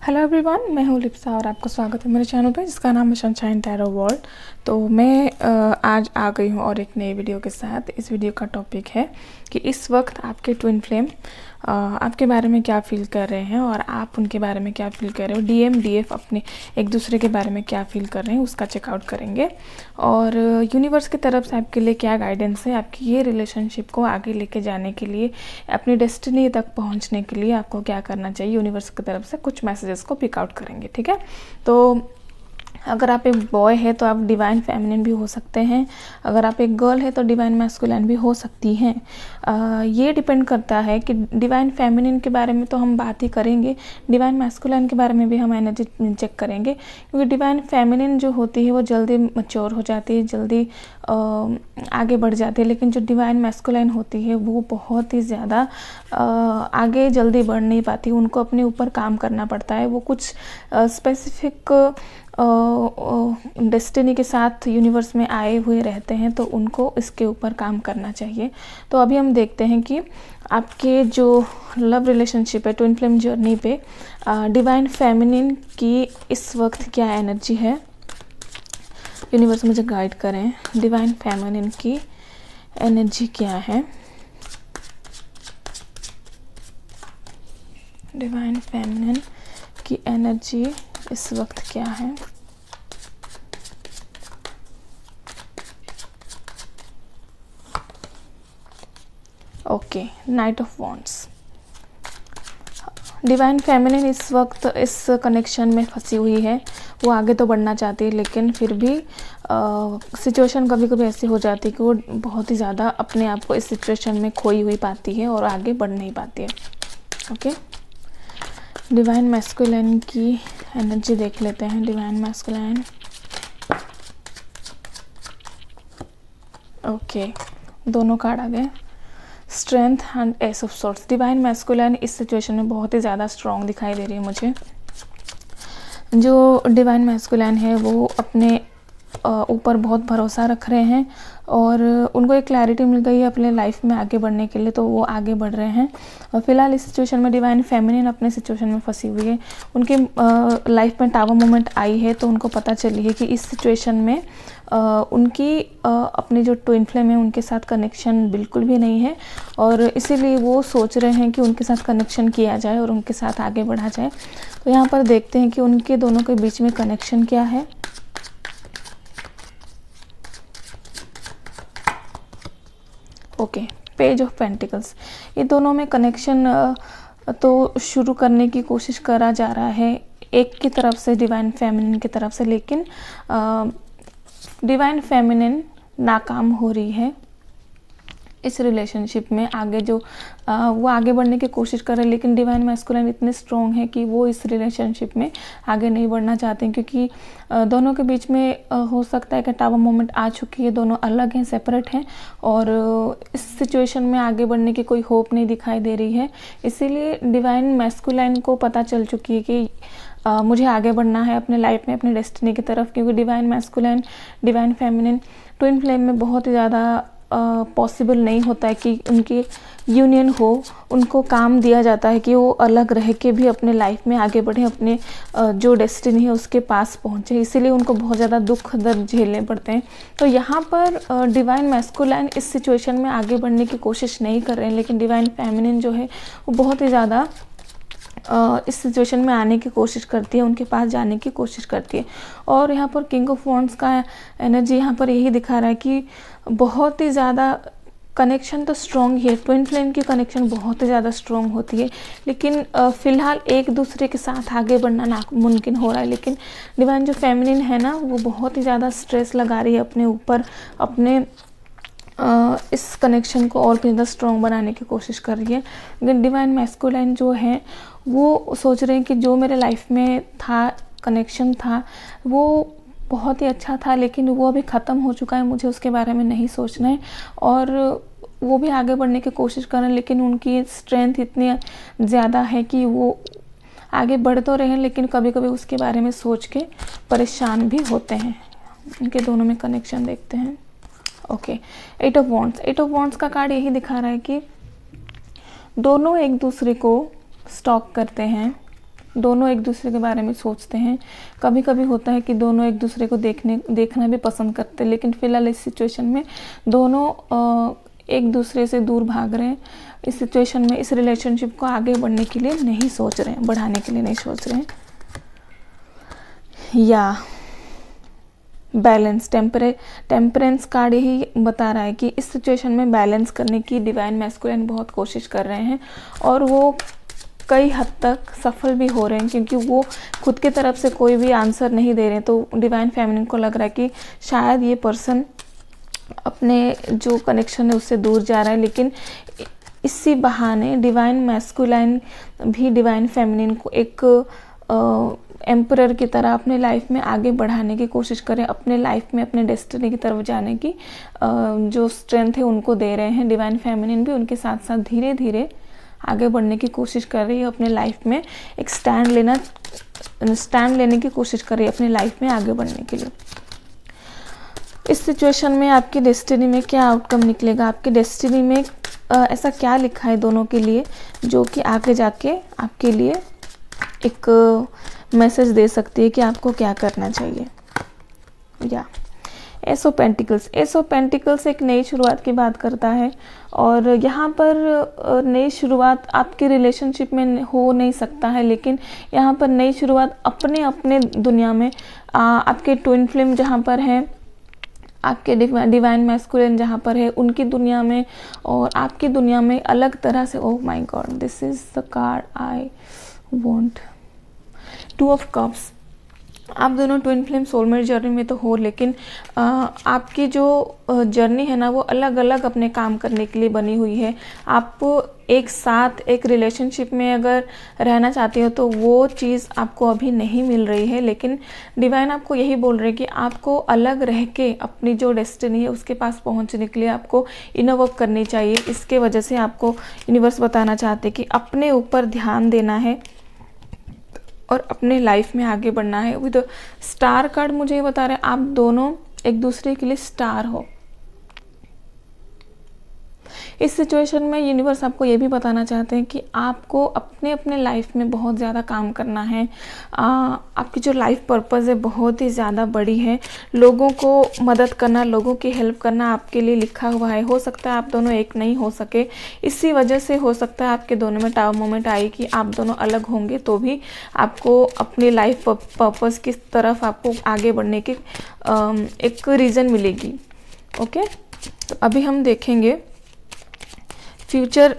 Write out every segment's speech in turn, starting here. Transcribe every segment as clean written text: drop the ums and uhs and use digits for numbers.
Hello everyone, मैं हूँ लिप्सा और आपका स्वागत है मेरे चैनल पे जिसका नाम है सनशाइन टैरो वर्ल्ड। तो मैं आज आ गई हूँ और एक नई वीडियो के साथ। इस वीडियो का टॉपिक है कि इस वक्त आपके ट्विन फ्लेम आपके बारे में क्या फील कर रहे हैं और आप उनके बारे में क्या फील कर रहे हो। डीएम डीएफ अपने एक दूसरे के बारे में क्या फील कर रहे हैं उसका चेकआउट करेंगे और यूनिवर्स की तरफ से आपके लिए क्या गाइडेंस है आपकी ये रिलेशनशिप को आगे लेके जाने के लिए, अपनी डेस्टिनी तक पहुंचने के लिए आपको क्या करना चाहिए। यूनिवर्स की तरफ से कुछ मैसेजेस को पिक आउट करेंगे, ठीक है। तो अगर आप एक बॉय है तो आप डिवाइन फेमिनिन भी हो सकते हैं, अगर आप एक गर्ल है तो डिवाइन मैस्कुलिन भी हो सकती हैं। ये डिपेंड करता है कि डिवाइन फेमिनिन के बारे में तो हम बात ही करेंगे, डिवाइन मैस्कुलिन के बारे में भी हम एनर्जी चेक करेंगे, क्योंकि डिवाइन फेमिनिन जो होती है वो जल्दी मैच्योर हो जाती है, जल्दी आगे बढ़ जाती है, लेकिन जो डिवाइन मैस्कुलिन होती है वो बहुत ही ज़्यादा आगे जल्दी बढ़ नहीं पाती, उनको अपने ऊपर काम करना पड़ता है। वो कुछ स्पेसिफिक डेस्टिनी के साथ यूनिवर्स में आए हुए रहते हैं, तो उनको इसके ऊपर काम करना चाहिए। तो अभी हम देखते हैं कि आपके जो लव रिलेशनशिप है, ट्विन फ्लेम जर्नी पे डिवाइन फेमिनिन की इस वक्त क्या एनर्जी है। यूनिवर्स मुझे गाइड करें, डिवाइन फेमिनिन की एनर्जी क्या है। डिवाइन फेमिनिन की एनर्जी इस वक्त क्या है। Okay, night of wands. Divine feminine इस वक्त इस कनेक्शन में फंसी हुई है। वो आगे तो बढ़ना चाहती है, लेकिन फिर भी सिचुएशन कभी कभी ऐसी हो जाती है कि वो बहुत ही ज़्यादा अपने आप को इस सिचुएशन में खोई हुई पाती है और आगे बढ़ नहीं पाती है। ओके, डिवाइन मैस्कुलिन की एनर्जी देख लेते हैं। डिवाइन मैस्कुलिन, ओके, दोनों कार्ड आ गए, strength and S of swords. Divine masculine इस सिचुएशन में बहुत ही ज़्यादा स्ट्रॉन्ग दिखाई दे रही है मुझे। जो डिवाइन मैस्कुलिन है वो अपने ऊपर बहुत भरोसा रख रहे हैं और उनको एक क्लैरिटी मिल गई है अपने लाइफ में आगे बढ़ने के लिए, तो वो आगे बढ़ रहे हैं। और फिलहाल इस सिचुएशन में डिवाइन फेमिनिन अपने सिचुएशन में फंसी हुई है। उनके लाइफ में टावर मोमेंट आई है, तो उनको पता चली है कि इस सिचुएशन में उनकी अपनी जो ट्विन फ्लेम है उनके साथ कनेक्शन बिल्कुल भी नहीं है, और इसीलिए वो सोच रहे हैं कि उनके साथ कनेक्शन किया जाए और उनके साथ आगे बढ़ा जाए। तो यहाँ पर देखते हैं कि उनके दोनों के बीच में कनेक्शन क्या है। Okay, page of pentacles. ये दोनों में कनेक्शन तो शुरू करने की कोशिश करा जा रहा है एक की तरफ से, डिवाइन फेमिनिन की तरफ से, लेकिन डिवाइन फेमिनिन नाकाम हो रही है इस रिलेशनशिप में। आगे जो वो आगे बढ़ने की कोशिश कर रहे हैं, लेकिन डिवाइन मैस्कुलिन इतने स्ट्रॉन्ग है कि वो इस रिलेशनशिप में आगे नहीं बढ़ना चाहते हैं, क्योंकि दोनों के बीच में हो सकता है कि टावर मोमेंट आ चुकी है, दोनों अलग हैं, सेपरेट हैं, और इस सिचुएशन में आगे बढ़ने की कोई होप नहीं दिखाई दे रही है। इसीलिए डिवाइन मैस्कुलिन को पता चल चुकी है कि मुझे आगे बढ़ना है अपने लाइफ में, अपने डेस्टिनी की तरफ, क्योंकि divine masculine divine feminine twin flame में बहुत ही ज़्यादा पॉसिबल नहीं होता है कि उनकी यूनियन हो। उनको काम दिया जाता है कि वो अलग रह के भी अपने लाइफ में आगे बढ़े, अपने जो डेस्टिनी है उसके पास पहुँचे, इसीलिए उनको बहुत ज़्यादा दुख दर्द झेलने पड़ते हैं। तो यहाँ पर डिवाइन मैस्कुलिन इस सिचुएशन में आगे बढ़ने की कोशिश नहीं कर रहे हैं, लेकिन डिवाइन फेमिनिन जो है वो बहुत ही ज़्यादा इस सिचुएशन में आने की कोशिश करती है, उनके पास जाने की कोशिश करती है। और यहाँ पर किंग ऑफ वॉन्ड्स का एनर्जी यहाँ पर यही दिखा रहा है कि बहुत ही ज़्यादा कनेक्शन तो स्ट्रॉन्ग ही है, ट्विन फ्लेम की कनेक्शन बहुत ही ज़्यादा स्ट्रॉन्ग होती है, लेकिन फ़िलहाल एक दूसरे के साथ आगे बढ़ना नामुमकिन हो रहा है। लेकिन डिवाइन जो फेमिनिन है ना, वो बहुत ही ज़्यादा स्ट्रेस लगा रही है अपने ऊपर, अपने इस कनेक्शन को और भी ज़्यादा स्ट्रॉन्ग बनाने की कोशिश कर रही है। लेकिन डिवाइन मैस्कुलिन जो है वो सोच रहे हैं कि जो मेरे लाइफ में था, कनेक्शन था, वो बहुत ही अच्छा था, लेकिन वो अभी ख़त्म हो चुका है, मुझे उसके बारे में नहीं सोचना है। और वो भी आगे बढ़ने की कोशिश कर रहे हैं, लेकिन उनकी स्ट्रेंथ इतनी ज़्यादा है कि वो आगे बढ़ तो रहे हैं, लेकिन कभी कभी उसके बारे में सोच के परेशान भी होते हैं। उनके दोनों में कनेक्शन देखते हैं। Okay, eight of wands. Eight of wands का कार्ड यही दिखा रहा है कि दोनों एक दूसरे को स्टॉक करते हैं, दोनों एक दूसरे के बारे में सोचते हैं। कभी कभी होता है कि दोनों एक दूसरे को देखना भी पसंद करते हैं, लेकिन फ़िलहाल इस सिचुएशन में दोनों एक दूसरे से दूर भाग रहे हैं। इस सिचुएशन में इस रिलेशनशिप को आगे बढ़ने के लिए नहीं सोच रहे हैं, बढ़ाने के लिए नहीं सोच रहे हैं। या बैलेंस, टेम्परेंस कार्ड यही बता रहा है कि इस सिचुएशन में बैलेंस करने की डिवाइन मैस्कुलिन बहुत कोशिश कर रहे हैं और वो कई हद तक सफल भी हो रहे हैं, क्योंकि वो खुद की तरफ से कोई भी आंसर नहीं दे रहे हैं। तो डिवाइन फेमिनिन को लग रहा है कि शायद ये पर्सन अपने जो कनेक्शन है उससे दूर जा रहा है, लेकिन इसी बहाने डिवाइन मैस्कुलाइन भी डिवाइन फेमिनिन को एक एम्परर की तरह अपने लाइफ में आगे बढ़ाने की कोशिश करें, अपने लाइफ में अपने डेस्टिनी की तरफ जाने की जो स्ट्रेंथ है उनको दे रहे हैं। डिवाइन फेमिनिन भी उनके साथ साथ धीरे धीरे आगे बढ़ने की कोशिश कर रही है, अपने लाइफ में एक स्टैंड लेने की कोशिश कर रही है अपनी लाइफ में आगे बढ़ने के लिए। इस सिचुएशन में आपकी डेस्टिनी में क्या आउटकम निकलेगा, आपकी डेस्टिनी में ऐसा क्या लिखा है दोनों के लिए जो कि आगे जाके आपके लिए एक मैसेज दे सकती है कि आपको क्या करना चाहिए। या एस ऑफ पेंटिकल्स एक नई शुरुआत की बात करता है, और यहाँ पर नई शुरुआत आपके रिलेशनशिप में हो नहीं सकता है, लेकिन यहाँ पर नई शुरुआत अपने दुनिया में आपके ट्विन फ्लेम जहाँ पर हैं, आपके डिवाइन मैस्कुलिन जहाँ पर है उनकी दुनिया में और आपकी दुनिया में अलग तरह से। Oh my God, this is the card I want. 2 of cups. आप दोनों ट्विन फ्लेम सोलमेट जर्नी में तो हो, लेकिन आपकी जो जर्नी है ना वो अलग अलग अपने काम करने के लिए बनी हुई है। आप एक साथ एक रिलेशनशिप में अगर रहना चाहते हो तो वो चीज़ आपको अभी नहीं मिल रही है, लेकिन डिवाइन आपको यही बोल रहे हैं कि आपको अलग रह के अपनी जो डेस्टिनी है उसके पास पहुंचने के लिए आपको इनर वर्क करनी चाहिए। इसके वजह से आपको यूनिवर्स बताना चाहते हैं कि अपने ऊपर ध्यान देना है और अपने लाइफ में आगे बढ़ना है। विद स्टार कार्ड मुझे ये बता रहे हैं आप दोनों एक दूसरे के लिए स्टार हो। इस सिचुएशन में यूनिवर्स आपको ये भी बताना चाहते हैं कि आपको अपने लाइफ में बहुत ज़्यादा काम करना है। आपकी जो लाइफ पर्पस है बहुत ही ज़्यादा बड़ी है। लोगों को मदद करना, लोगों की हेल्प करना आपके लिए लिखा हुआ है। हो सकता है आप दोनों एक नहीं हो सके, इसी वजह से हो सकता है आपके दोनों में टावर मोमेंट आई कि आप दोनों अलग होंगे तो भी आपको अपनी लाइफ पर्पस की तरफ आपको आगे बढ़ने की एक रीज़न मिलेगी। ओके, तो अभी हम देखेंगे फ्यूचर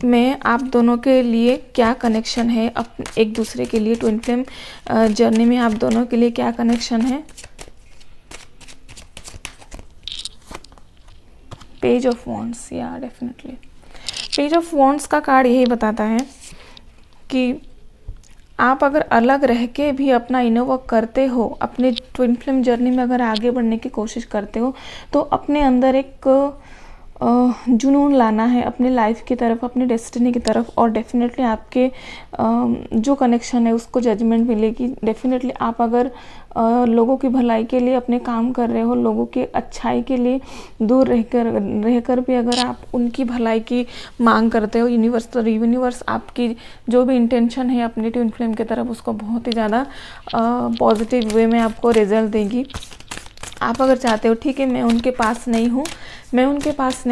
में आप दोनों के लिए क्या कनेक्शन है, एक दूसरे के लिए ट्विन फ्लेम जर्नी में आप दोनों के लिए क्या कनेक्शन है। पेज ऑफ वॉन्ड्स, या डेफिनेटली पेज ऑफ वॉन्ड्स का कार्ड यही बताता है कि आप अगर अलग रह के भी अपना इनर वर्क करते हो, अपने ट्विन फ्लेम जर्नी में अगर आगे बढ़ने की कोशिश करते हो, तो अपने अंदर एक जुनून लाना है अपनी लाइफ की तरफ, अपनी डेस्टिनी की तरफ, और डेफिनेटली आपके जो कनेक्शन है उसको जजमेंट मिलेगी। डेफिनेटली आप अगर लोगों की भलाई के लिए अपने काम कर रहे हो, लोगों की अच्छाई के लिए दूर रहकर भी अगर आप उनकी भलाई की मांग करते हो, यूनिवर्स आपकी जो भी इंटेंशन है अपनी ट्विन फ्लेम की तरफ उसको बहुत ही ज़्यादा पॉजिटिव वे में आपको रिजल्ट देगी। आप अगर चाहते हो ठीक है मैं उनके पास नहीं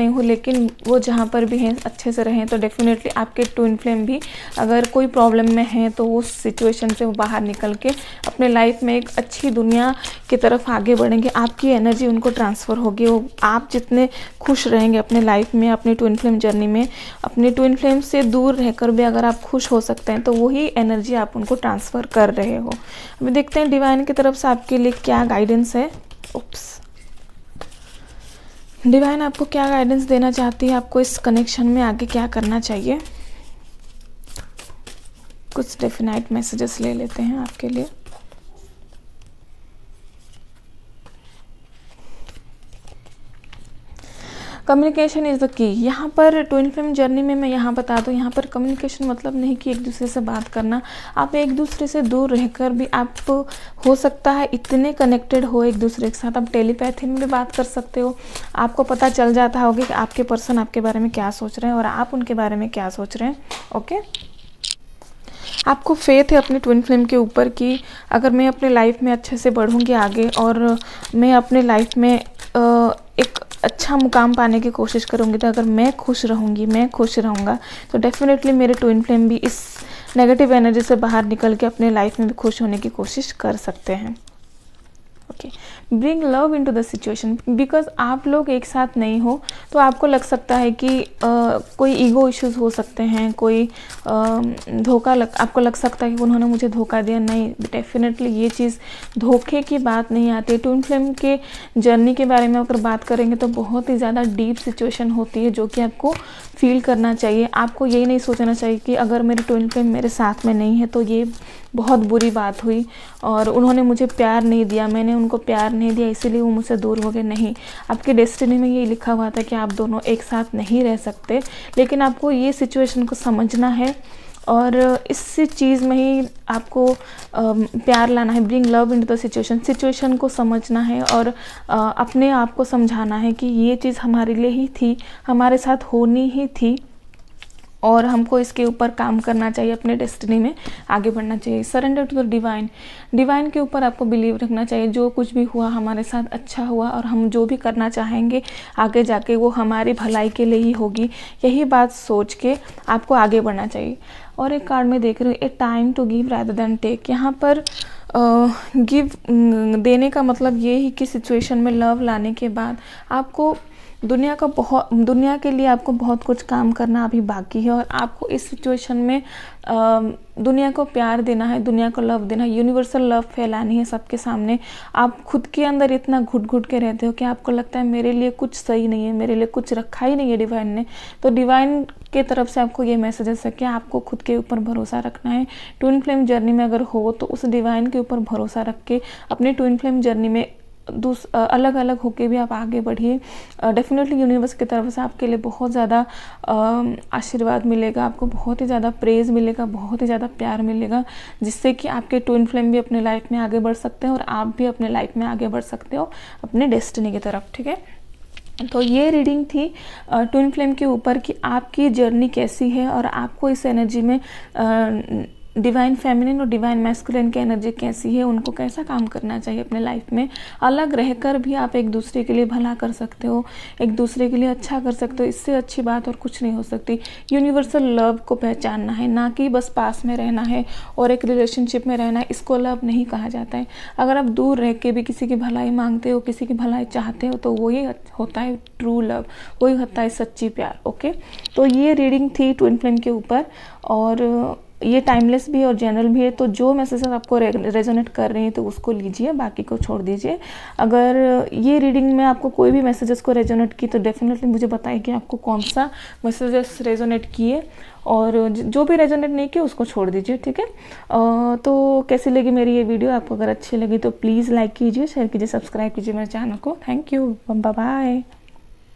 हूँ लेकिन वो जहाँ पर भी हैं अच्छे से रहें, तो डेफिनेटली आपके ट्विन फ्लेम भी अगर कोई प्रॉब्लम में हैं तो उस सिचुएशन से वो बाहर निकल के अपने लाइफ में एक अच्छी दुनिया की तरफ आगे बढ़ेंगे। आपकी एनर्जी उनको ट्रांसफ़र होगी। वो आप जितने खुश रहेंगे अपने लाइफ में, अपनी ट्विन फ्लेम जर्नी में, अपने ट्विन फ्लेम से दूर रहकर भी अगर आप खुश हो सकते हैं तो वही एनर्जी आप उनको ट्रांसफ़र कर रहे हो। अभी देखते हैं डिवाइन की तरफ से आपके लिए क्या गाइडेंस है। डिवाइन आपको क्या गाइडेंस देना चाहती है, आपको इस कनेक्शन में आगे क्या करना चाहिए। कुछ डेफिनाइट मैसेजेस ले लेते हैं आपके लिए। Communication is the key. यहाँ पर ट्विन फ्लेम जर्नी में मैं यहाँ बता दूँ, यहाँ पर कम्युनिकेशन मतलब नहीं कि एक दूसरे से बात करना। आप एक दूसरे से दूर रहकर भी आप हो सकता है इतने कनेक्टेड हो एक दूसरे के साथ, आप टेलीपैथी में भी बात कर सकते हो। आपको पता चल जाता होगा कि आपके पर्सन आपके बारे में क्या सोच रहे हैं और आप उनके बारे में क्या सोच रहे हैं। ओके, आपको फेथ है अपनी ट्विन फ्लेम के ऊपर कि अगर मैं अपने लाइफ में अच्छे से बढ़ूँगी आगे और मैं अपने लाइफ में एक अच्छा मुकाम पाने की कोशिश करूँगी, तो अगर मैं खुश रहूँगी, मैं खुश रहूँगा, तो डेफिनेटली मेरे ट्विन फ्लेम भी इस नेगेटिव एनर्जी से बाहर निकल के अपने लाइफ में भी खुश होने की कोशिश कर सकते हैं। Okay, bring love into the situation. Because आप लोग एक साथ नहीं हो तो आपको लग सकता है कि कोई ईगो इश्यूज हो सकते हैं, कोई आपको लग सकता है कि उन्होंने मुझे धोखा दिया। नहीं, डेफिनेटली ये चीज़ धोखे की बात नहीं आती है। ट्विन फ्लेम के जर्नी के बारे में अगर बात करेंगे तो बहुत ही ज़्यादा डीप सिचुएशन होती है जो कि आपको फील करना चाहिए। आपको यही नहीं सोचना चाहिए कि अगर मेरे ट्विन फ्लेम मेरे साथ में नहीं है तो ये बहुत बुरी बात हुई और उन्होंने मुझे प्यार नहीं दिया, मैंने उनको प्यार नहीं दिया इसीलिए वो मुझसे दूर हो गए। नहीं, आपके डेस्टिनी में ये लिखा हुआ था कि आप दोनों एक साथ नहीं रह सकते, लेकिन आपको ये सिचुएशन को समझना है और इस चीज़ में ही आपको प्यार लाना है। Bring love into the situation को समझना है और अपने आप को समझाना है कि ये चीज़ हमारे लिए ही थी, हमारे साथ होनी ही थी और हमको इसके ऊपर काम करना चाहिए, अपने डेस्टिनी में आगे बढ़ना चाहिए। सरेंडर टू द डिवाइन के ऊपर आपको बिलीव रखना चाहिए। जो कुछ भी हुआ हमारे साथ अच्छा हुआ और हम जो भी करना चाहेंगे आगे जाके वो हमारी भलाई के लिए ही होगी, यही बात सोच के आपको आगे बढ़ना चाहिए। और एक कार्ड में देख रही हूँ, a time to give rather than take. यहाँ पर गिव देने का मतलब ये ही कि सिचुएशन में लव लाने के बाद आपको दुनिया के लिए आपको बहुत कुछ काम करना अभी बाकी है और आपको इस सिचुएशन में दुनिया को प्यार देना है, दुनिया को लव देना है, यूनिवर्सल लव फैलानी है सबके सामने। आप खुद के अंदर इतना घुट के रहते हो कि आपको लगता है मेरे लिए कुछ सही नहीं है, मेरे लिए कुछ रखा ही नहीं है डिवाइन ने। तो डिवाइन के तरफ से आपको ये मैसेजेस है कि आपको खुद के ऊपर भरोसा रखना है। ट्विन फ्लेम जर्नी में अगर हो तो उस डिवाइन के ऊपर भरोसा रख के अपनी ट्विन फ्लेम जर्नी में अलग अलग होके भी आप आगे बढ़िए। डेफिनेटली यूनिवर्स की तरफ से आपके लिए बहुत ज़्यादा आशीर्वाद मिलेगा, आपको बहुत ही ज़्यादा प्रेज़ मिलेगा, बहुत ही ज़्यादा प्यार मिलेगा, जिससे कि आपके ट्विन फ्लेम भी अपने लाइफ में आगे बढ़ सकते हैं और आप भी अपने लाइफ में आगे बढ़ सकते हो अपने डेस्टिनी की तरफ। ठीक है, तो ये रीडिंग थी ट्विन फ्लेम के ऊपर कि आपकी जर्नी कैसी है और आपको इस एनर्जी में डिवाइन फेमिनिन और डिवाइन मैस्कुलिन की एनर्जी कैसी है, उनको कैसा काम करना चाहिए अपने लाइफ में। अलग रहकर भी आप एक दूसरे के लिए भला कर सकते हो, एक दूसरे के लिए अच्छा कर सकते हो, इससे अच्छी बात और कुछ नहीं हो सकती। यूनिवर्सल लव को पहचानना है, ना कि बस पास में रहना है और एक रिलेशनशिप में रहना है, इसको लव नहीं कहा जाता है। अगर आप दूर रह के भी किसी की भलाई मांगते हो, किसी की भलाई चाहते हो, तो वही होता है ट्रू लव, वही होता है सच्ची प्यार। ओके, तो ये रीडिंग थी ट्विन फ्लेम के ऊपर और ये टाइमलेस भी है और जनरल भी है। तो जो मैसेजेस आपको रेजोनेट कर रहे हैं तो उसको लीजिए, बाकी को छोड़ दीजिए। अगर ये रीडिंग में आपको कोई भी मैसेजेस को रेजोनेट की तो डेफिनेटली मुझे बताइए कि आपको कौन सा मैसेजेस रेजोनेट किए और जो भी रेजोनेट नहीं किया उसको छोड़ दीजिए। ठीक है, तो कैसी लगी मेरी ये वीडियो? आपको अगर अच्छी लगी तो प्लीज़ लाइक कीजिए, शेयर कीजिए, सब्सक्राइब कीजिए मेरे चैनल को। Thank you, bye bye.